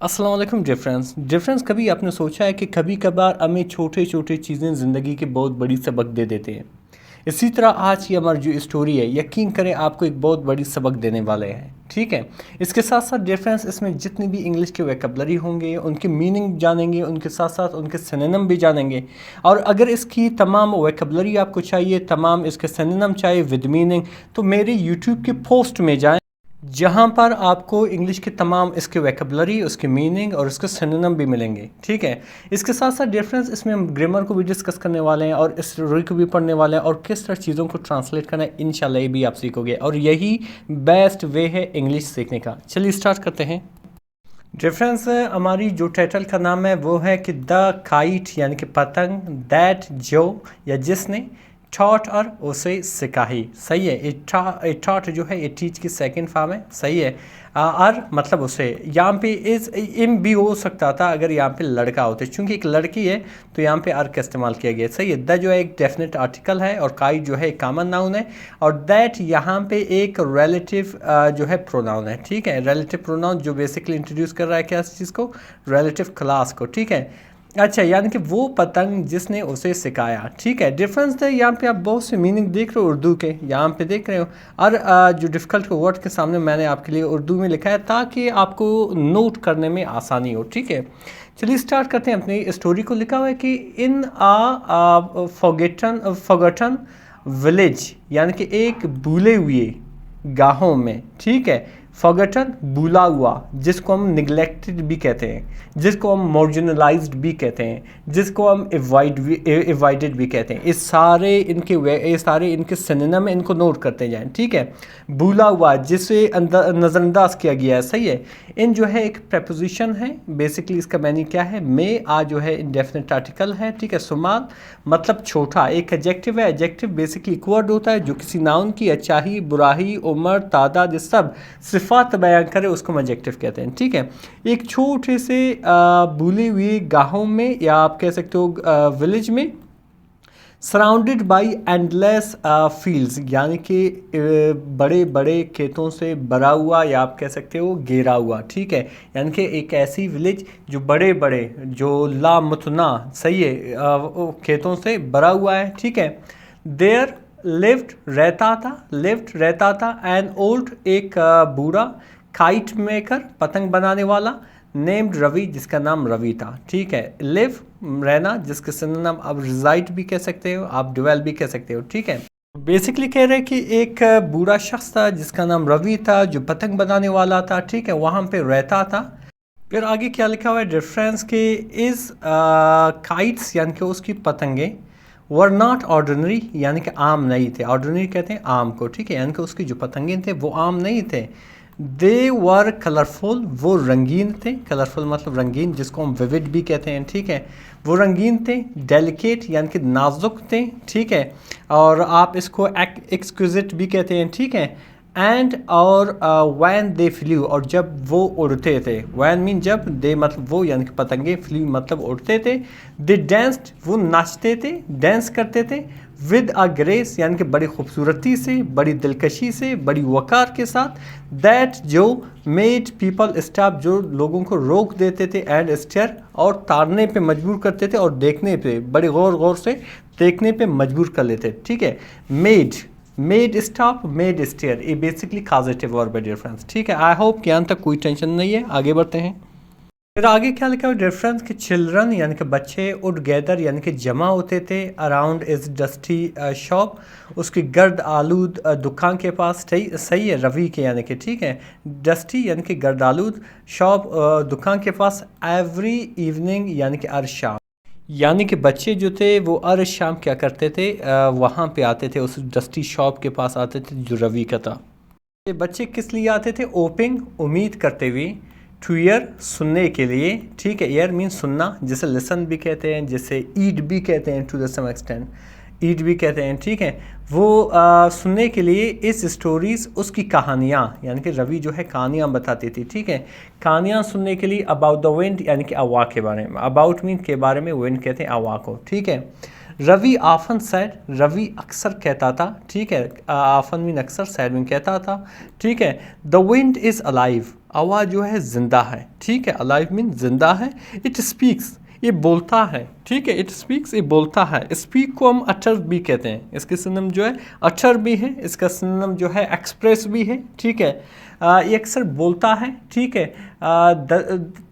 अस्सलाम वालेकुम डिफरेंस कभी आपने सोचा है कि कभी कभार हमें छोटे छोटे चीज़ें ज़िंदगी के बहुत बड़ी सबक दे देते हैं। इसी तरह आज की हमारी जो स्टोरी है, यकीन करें आपको एक बहुत बड़ी सबक देने वाले हैं। ठीक है, इसके साथ साथ डिफरेंस इसमें जितनी भी इंग्लिश के वोकैबुलरी होंगे उनके मीनिंग जानेंगे, उनके साथ साथ उनके सिनोनिम भी जानेंगे। और अगर इसकी तमाम वोकैबुलरी आपको चाहिए, तमाम इसके सिनोनिम चाहिए विद मीनिंग, तो मेरे यूट्यूब के पोस्ट में जाएं, जहाँ पर आपको इंग्लिश की तमाम इसके वोकैबुलरी, उसके मीनिंग और उसके सिनोनिम भी मिलेंगे। ठीक है, इसके साथ साथ डिफरेंस इसमें हम ग्रामर को भी डिस्कस करने वाले हैं और स्टोरी को भी पढ़ने वाले हैं और किस तरह चीज़ों को ट्रांसलेट करना है, इंशाल्लाह ये भी आप सीखोगे और यही बेस्ट वे है इंग्लिश सीखने का। चलिए स्टार्ट करते हैं। डिफरेंस हमारी जो टाइटल का नाम है वो है कि द काइट, यानी कि पतंग, दैट जो या जिसने, टॉट और उसे सिखाई। सही है, टॉट जो है ये टीच की सेकंड फॉर्म है। सही है, और मतलब उसे यहाँ पे इस इम भी हो सकता था अगर यहाँ पे लड़का होते, क्योंकि एक लड़की है तो यहाँ पे आर का इस्तेमाल किया गया। सही है, द जो है एक डेफिनेट आर्टिकल है और काई जो है एक कॉमन नाउन है और दैट यहाँ पे एक रिलेटिव जो है प्रोनाउन है। ठीक है, रिलेटिव प्रोनाउन जो बेसिकली इंट्रोड्यूस कर रहा है क्या चीज़ को, रिलेटिव क्लास को। ठीक है, अच्छा, यानी कि वो पतंग जिसने उसे सिखाया। ठीक है, डिफरेंस है यहाँ पे आप बहुत से मीनिंग देख रहे हो उर्दू के, यहाँ पे देख रहे हो। और जो डिफ़िकल्ट वर्ड के सामने मैंने आपके लिए उर्दू में लिखा है ताकि आपको नोट करने में आसानी हो। ठीक है, चलिए स्टार्ट करते हैं अपनी स्टोरी को। लिखा हुआ है कि इन फॉरगॉटन विलेज, यानी कि एक भूले हुए गाँव में। ठीक है, फॉरगॉटन भूला हुआ, जिसको हम निगलेक्टेड भी कहते हैं, जिसको हम मार्जिनलाइज्ड भी कहते हैं, जिसको हम एवॉइडेड भी कहते हैं। ये सारे इनके सिनोनिम, इनको नोट करते जाएं। ठीक है, भूला हुआ जिसे नज़रअंदाज किया गया है। सही है, इन जो है एक प्रपोजिशन है, बेसिकली इसका मीनिंग क्या है, में आ जो है इंडेफिनिट आर्टिकल है। ठीक है, सुमाल मतलब छोटा, एक एडजेक्टिव है। एडजेक्टिव बेसिकली एक वर्ड होता है जो किसी नाउन की अच्छाई, बुराई, उम्र, तादाद, ये सब सिफात बयान करे उसको हम एडजेक्टिव कहते हैं। ठीक है, एक छोटे से भूले हुए गाँव में, या आप कह सकते हो विलेज में, सराउंडेड बाई एंडलेस फील्ड्स, यानी कि बड़े बड़े खेतों से भरा हुआ, या आप कह सकते हो घेरा हुआ। ठीक है, यानी कि एक ऐसी विलेज जो बड़े बड़े, जो लामुतना, सही है, खेतों से भरा हुआ है। ठीक है, देयर लिव्ड रहता था एन ओल्ड एक बूढ़ा, काइट मेकर पतंग बनाने वाला, नेम्ड रवि जिसका नाम रवि था। ठीक है, लिव रहना, जिसके सिनोनिम आप रिजाइड भी कह सकते हो, आप डिवेल भी कह सकते हो। ठीक है, बेसिकली कह रहे हैं कि एक बूढ़ा शख्स था जिसका नाम रवि था, जो पतंग बनाने वाला था। ठीक है, वहाँ पे रहता था। फिर आगे क्या लिखा हुआ है डिफरेंस के, इज काइट्स, यानी कि उसकी पतंगे, वर नॉट ऑर्डिनरी, यानी कि आम नहीं थे। ऑर्डिनरी कहते हैं आम को। ठीक है, यानी कि उसकी जो पतंगे थे वो आम नहीं थे। दे वर कलरफुल, वो रंगीन थे। कलरफुल मतलब रंगीन, जिसको हम विविड भी कहते हैं। ठीक है, वो रंगीन थे। डेलिकेट यानी कि नाजुक थे। ठीक है, और आप इसको एक्सक्विजिट भी कहते हैं। ठीक है, एंड और वैन दे फ्लू, और जब वो उड़ते थे, वैन मीन जब, दे मतलब वो, यानी कि पतंगे, फ्लू मतलब उड़ते थे। दे डांस्ड, वो नाचते थे, डांस करते थे। विद अ ग्रेस, यानी कि बड़ी खूबसूरती से, बड़ी दिलकशी से, बड़ी वक़ार के साथ। दैट जो मेड पीपल स्टॉप, जो लोगों को रोक देते थे, एंड स्टेयर, और ताड़ने पे मजबूर करते थे, और देखने पे बड़े गौर गौर से देखने पे मजबूर कर लेते। ठीक है, मेड स्टॉप, मेड स्टेयर, ये बेसिकली कॉजेटिव वर्ब है डिफरेंस। ठीक है, आई होप कि यहाँ तक कोई टेंशन नहीं है। आगे बढ़ते हैं। फिर आगे क्या लिखा है डिफरेंस के, चिल्ड्रन यानी कि बच्चे, उड गैदर यानी कि जमा होते थे, अराउंड इज डस्टी शॉप, उसकी गर्द आलूद दुकान के पास। सही है, रवि के, यानी कि ठीक है, डस्टी यानी कि गर्द आलूद, शॉप दुकान के पास, एवरी इवनिंग यानी कि हर शाम, यानी कि बच्चे जो थे वो हर शाम क्या करते थे, वहाँ पे आते थे, उस डस्टी शॉप के पास आते थे जो रवि का था। ये बच्चे किस लिए आते थे, ओपिंग उम्मीद करते हुए, टू ईयर सुनने के लिए। ठीक है, ईयर मीन सुनना, जिसे लिसन भी कहते हैं, जिसे ईड भी कहते हैं, टू द सम एक्सटेंट ईड भी कहते हैं। ठीक है, वो सुनने के लिए, इस स्टोरीज़, उसकी कहानियाँ, यानी कि रवि जो है कहानियाँ बताती थी। ठीक है, कहानियाँ सुनने के लिए, अबाउट द विंड यानी कि हवा के बारे में, अबाउट मीन के बारे में, विंड कहते हैं हवा को। ठीक है, रवि आफन सैड, रवि अक्सर कहता था। ठीक है, आफन मीन अक्सर, सैड मीन कहता था। ठीक है, द विंड इज़ अलाइव, अवा जो है जिंदा है, ठीक है, अलाइव मीन जिंदा है। इट स्पीक्स, ये बोलता है, ठीक है, इट स्पीक्स, ये बोलता है। स्पीक को हम अटर भी कहते हैं, इसके सिनोनिम जो है अटर भी है, इसका सिनोनिम जो है एक्सप्रेस भी है, ठीक है। ये अक्सर बोलता है, ठीक है,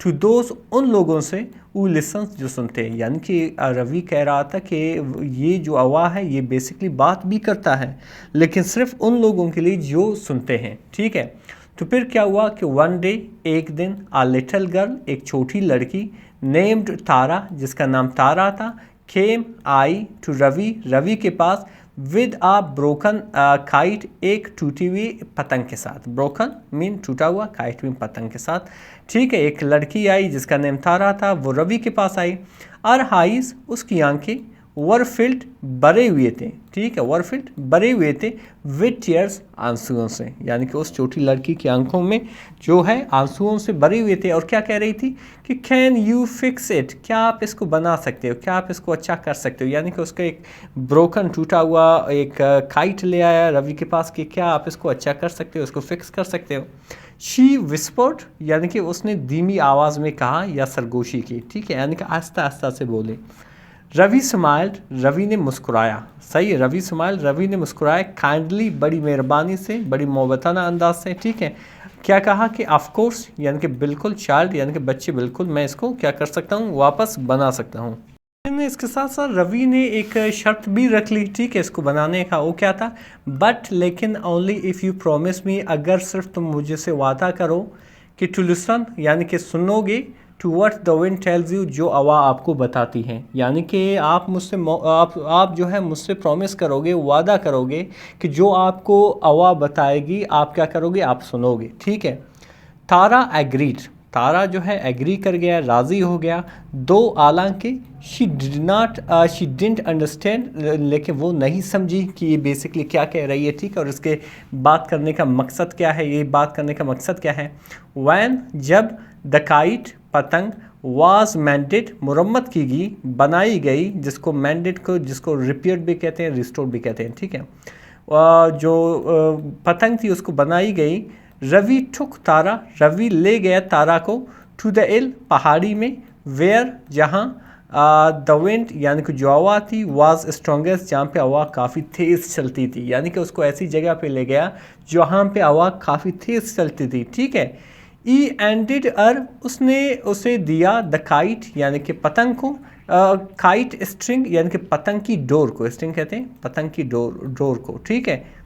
टू दोज, उन लोगों से, वो लिसन्स, जो सुनते हैं। यानी कि रवि कह रहा था कि ये जो अवा है ये बेसिकली बात भी करता है, लेकिन सिर्फ उन लोगों के लिए जो सुनते हैं, ठीक है। तो फिर क्या हुआ कि वन डे, एक दिन, आ लिटिल गर्ल, एक छोटी लड़की, नेम्ड तारा, जिसका नाम तारा था, केम, आई, टू रवि, रवि के पास, विद आ ब्रोकन काइट, एक टूटी हुई पतंग के साथ। ब्रोकन मीन टूटा हुआ, काइट मीन पतंग के साथ, ठीक है। एक लड़की आई जिसका नेम तारा था, वो रवि के पास आई। और हाइज, उसकी आंखें, वर फिल्ड, भरे हुए थे, ठीक है, वर फिल्ड, भरे हुए थे, विद टीयर्स, आंसुओं से। यानी कि उस छोटी लड़की की आंखों में जो है आंसुओं से भरे हुए थे। और क्या कह रही थी कि कैन यू फिक्स इट, क्या आप इसको बना सकते हो, क्या आप इसको अच्छा कर सकते हो। यानी कि उसका एक ब्रोकन, टूटा हुआ एक काइट ले आया रवि के पास कि क्या आप इसको अच्छा कर सकते हो, इसको फिक्स कर सकते हो। शी विस्पर्ड, यानी कि उसने धीमी आवाज़ में कहा या सरगोशी की, ठीक है, यानी कि आहिस्ता आहिस्ता से बोले। रवि स्माइल्ड, रवि ने मुस्कुराया, सही है, रवि स्माइल्ड, रवि ने मुस्कुराया, काइंडली, बड़ी मेहरबानी से, बड़ी मोहब्बताना अंदाज से, ठीक है। क्या कहा कि ऑफ कोर्स, यानी कि बिल्कुल, चाइल्ड यानी कि बच्चे, बिल्कुल मैं इसको क्या कर सकता हूँ, वापस बना सकता हूँ। इसके साथ साथ रवि ने एक शर्त भी रख ली, ठीक है, इसको बनाने का। वो क्या था, बट लेकिन only if you promise me, अगर सिर्फ तुम मुझे से वादा करो कि टू लिसन, यानी कि सुनोगे, to what the wind tells you, जो हवा आपको बताती है। यानी कि आप मुझसे आप जो है मुझसे प्रॉमिस करोगे, वादा करोगे कि जो आपको हवा बताएगी आप क्या करोगे, आप सुनोगे, ठीक है। तारा एग्रीड, तारा जो है एग्री कर गया, राज़ी हो गया। दो, हालांकि शी डिडंट अंडरस्टैंड, लेकिन वो नहीं समझी कि ये बेसिकली क्या कह रही है, ठीक है, और इसके बात करने का मकसद क्या है, ये बात करने का मकसद क्या है। वैन, जब, द काइट, पतंग, वाज मैंडेड, मुरम्मत की गई, बनाई गई, जिसको मैंडेड को, जिसको रिपेयर्ड भी कहते हैं, रिस्टोर्ड भी कहते हैं, ठीक है। जो पतंग थी उसको बनाई गई। रवि ठुक तारा, रवि ले गया तारा को, टू द हिल, पहाड़ी में, वेयर, जहाँ, द विंड, यानी कि जो हवा थी, वाज स्ट्रॉन्गेस्ट, जहाँ पे हवा काफ़ी तेज़ चलती थी। यानी कि उसको ऐसी जगह पे ले गया जहाँ पे हवा काफ़ी तेज़ चलती थी, ठीक है। ई एंडेड अर, उसने उसे दिया, द काइट, यानी कि पतंग को, काइट स्ट्रिंग, यानी कि पतंग की डोर को, स्ट्रिंग कहते हैं पतंग की डोर को, ठीक है।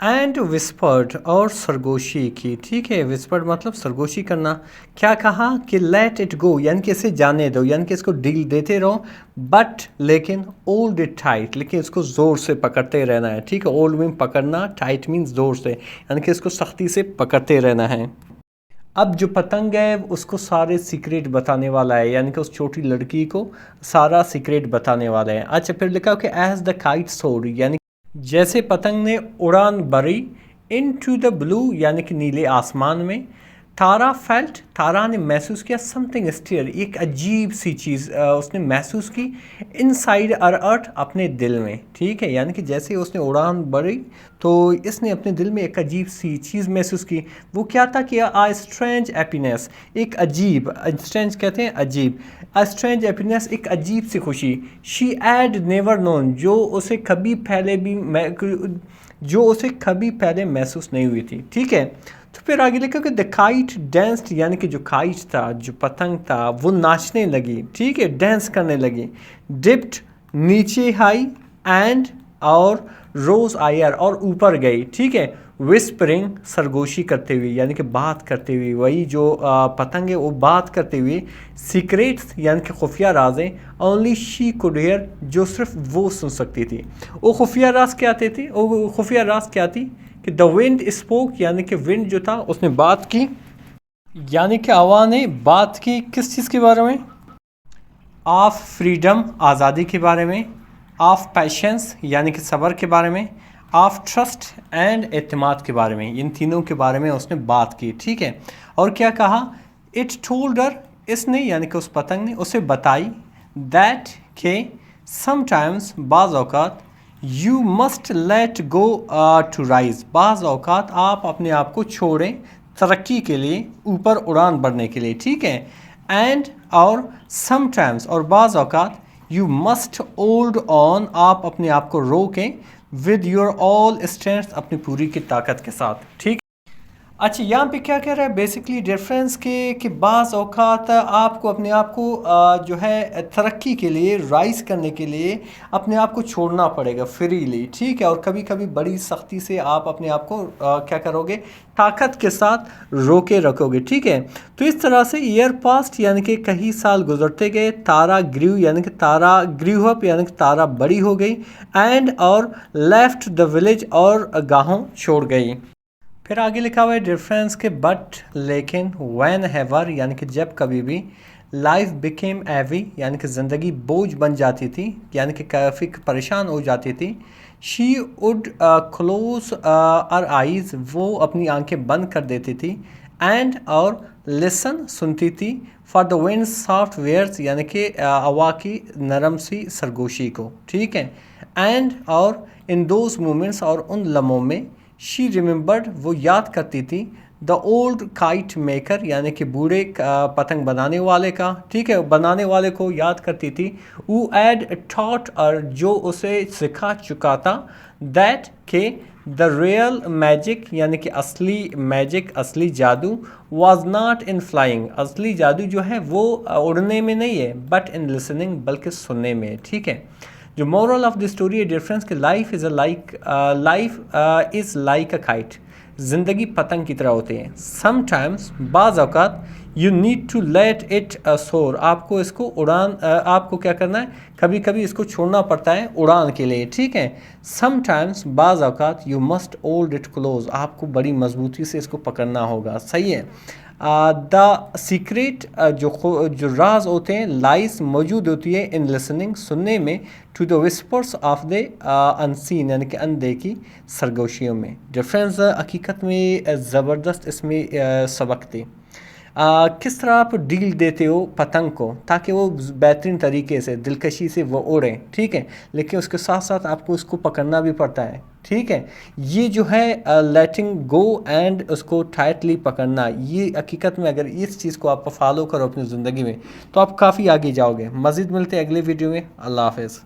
एंड विस्पर्ड, और सरगोशी की, ठीक है, विस्पर्ड मतलब सरगोशी करना। क्या कहा कि लेट इट गो, यानी कि इसे जाने दो, यानी कि इसको डील देते रहो, बट लेकिन होल्ड इट टाइट, लेकिन इसको ज़ोर से पकड़ते रहना है, ठीक है। होल्ड मीन पकड़ना, टाइट मीन ज़ोर से, यानी कि इसको सख्ती से पकड़ते रहना है। अब जो पतंग है उसको सारे सीक्रेट बताने वाला है, यानी कि उस छोटी लड़की को सारा सीक्रेट बताने वाला है। अच्छा, फिर लिखा कि एज द काइट सोर्ड, यानी जैसे पतंग ने उड़ान भरी, इन टू द ब्लू, यानी कि नीले आसमान में। तारा फेल्ट, तारा ने महसूस किया, समथिंग स्टियर, एक अजीब सी चीज़ उसने महसूस की, इनसाइड हर अर्थ, अपने दिल में, ठीक है। यानी कि जैसे उसने उड़ान भरी तो इसने अपने दिल में एक अजीब सी चीज़ महसूस की। वो क्या था कि आ स्ट्रेंज हैप्पीनेस, एक अजीब, स्ट्रेंज कहते हैं अजीब, आ स्ट्रेंज हैप्पीनेस, एक अजीब सी खुशी। शी हैड नेवर नोन, जो उसे कभी पहले महसूस नहीं हुई थी, ठीक है। तो फिर आगे लिखा कि द काइट डांस्ड, यानी कि जो काइट था, जो पतंग था, वो नाचने लगी, ठीक है, डांस करने लगी। डिप्ट, नीचे आई, एंड, और रोज आयर, और ऊपर गई, ठीक है। विस्परिंग, सरगोशी करते हुए, यानी कि बात करते हुए, वही जो पतंग है वो बात करते हुए। सीक्रेट्स, यानी कि खुफिया राजें, ओनली शी कुड हियर, जो सिर्फ वो सुन सकती थी। वो खुफिया राज क्या थे, वो खुफिया राज क्या थी कि द विंड स्पोक, यानी कि विंड जो था उसने बात की, यानी कि हवा ने बात की किस चीज़ के बारे में, ऑफ फ्रीडम, आज़ादी के बारे में, ऑफ पैशंस, यानी कि सब्र के बारे में, ऑफ ट्रस्ट एंड एतमाद के बारे में। इन तीनों के बारे में उसने बात की, ठीक है। और क्या कहा, इट टोल्ड हर, इसने यानी कि उस पतंग ने उसे बताई, दैट के समटाइम्स, बाज़ औक़ात, you must let go to rise, बाज़ औक़ात आप अपने आप को छोड़ें तरक्की के लिए, ऊपर उड़ान बढ़ने के लिए, ठीक है। एंड और समटाइम्स और बाज़ औक़ात यू मस्ट होल्ड ऑन, आप अपने आप को रोकें, विद योर ऑल स्ट्रेंथ, अपनी पूरी की ताकत के साथ, ठीक। अच्छा, यहाँ पे क्या कह रहा है बेसिकली डिफरेंस के कि बाज़ औक़ात आपको अपने आप को जो है तरक्की के लिए, राइज़ करने के लिए अपने आप को छोड़ना पड़ेगा फ्रीली, ठीक है। और कभी कभी बड़ी सख्ती से आप अपने आप को क्या करोगे, ताकत के साथ रोके रखोगे, ठीक है। तो इस तरह से ईयर पास्ट यानी कि कई साल गुजरते गए, तारा ग्रीव यानी कि तारा ग्रीव अप यानी कि तारा बड़ी हो गई, एंड और लेफ्ट द विलेज और गाँव छोड़ गई। फिर आगे लिखा हुआ है डिफरेंस के बट लेकिन, वैन हैवर यानी कि जब कभी भी, लाइफ बिकेम हैवी यानी कि ज़िंदगी बोझ बन जाती थी, यानी कि काफ़ी परेशान हो जाती थी। She would close her eyes, वो अपनी आंखें बंद कर देती थी। एंड और लिसन, सुनती थी। For the wind soft wares यानी कि हवा की नरम सी सरगोशी को, ठीक है। एंड और इन दोज मोमेंट्स, और उन लम्हों में, शी रिमेंबर्ड, वो याद करती थी, द ओल्ड काइट मेकर यानी कि बूढ़े पतंग बनाने वाले का, ठीक है, बनाने वाले को याद करती थी। वो एड टॉट, और जो उसे सिखा चुका था, दैट के द रियल मैजिक यानी कि असली मैजिक, असली जादू, वॉज नॉट इन फ्लाइंग, असली जादू जो है वो उड़ने में नहीं है, बट इन लिसनिंग, बल्कि सुनने में, ठीक है। जो मोरल ऑफ द स्टोरी है डिफरेंस कि life is like a kite, ज़िंदगी पतंग की तरह होती है। समटाइम्स, बाज़ औक़ात, you need to let it soar, आपको इसको उड़ान आपको क्या करना है, कभी कभी इसको छोड़ना पड़ता है उड़ान के लिए, ठीक है। समटाइम्स, बाज़ औक़ात, you must hold it close, आपको बड़ी मजबूती से इसको पकड़ना होगा, सही है। द सीक्रेट, जो राज होते हैं, लाइस, मौजूद होती है, इन लिसनिंग, सुनने में, to the whispers of the unseen यानी कि अनदेखी सरगोशियों में। डिफरेंस हकीकत में ज़बरदस्त इसमें सबक थे। किस तरह आप डील देते हो पतंग को ताकि वो बेहतरीन तरीके से, दिलकशी से वो उड़े, ठीक है, लेकिन उसके साथ साथ आपको उसको पकड़ना भी पड़ता है, ठीक है। ये जो है लेटिंग गो एंड उसको टाइटली पकड़ना, ये हकीकत में अगर इस चीज़ को आप फॉलो करो अपनी ज़िंदगी में तो आप काफ़ी आगे जाओगे। मज़ीद मिलते हैं अगले वीडियो में। अल्लाह हाफ़िज़।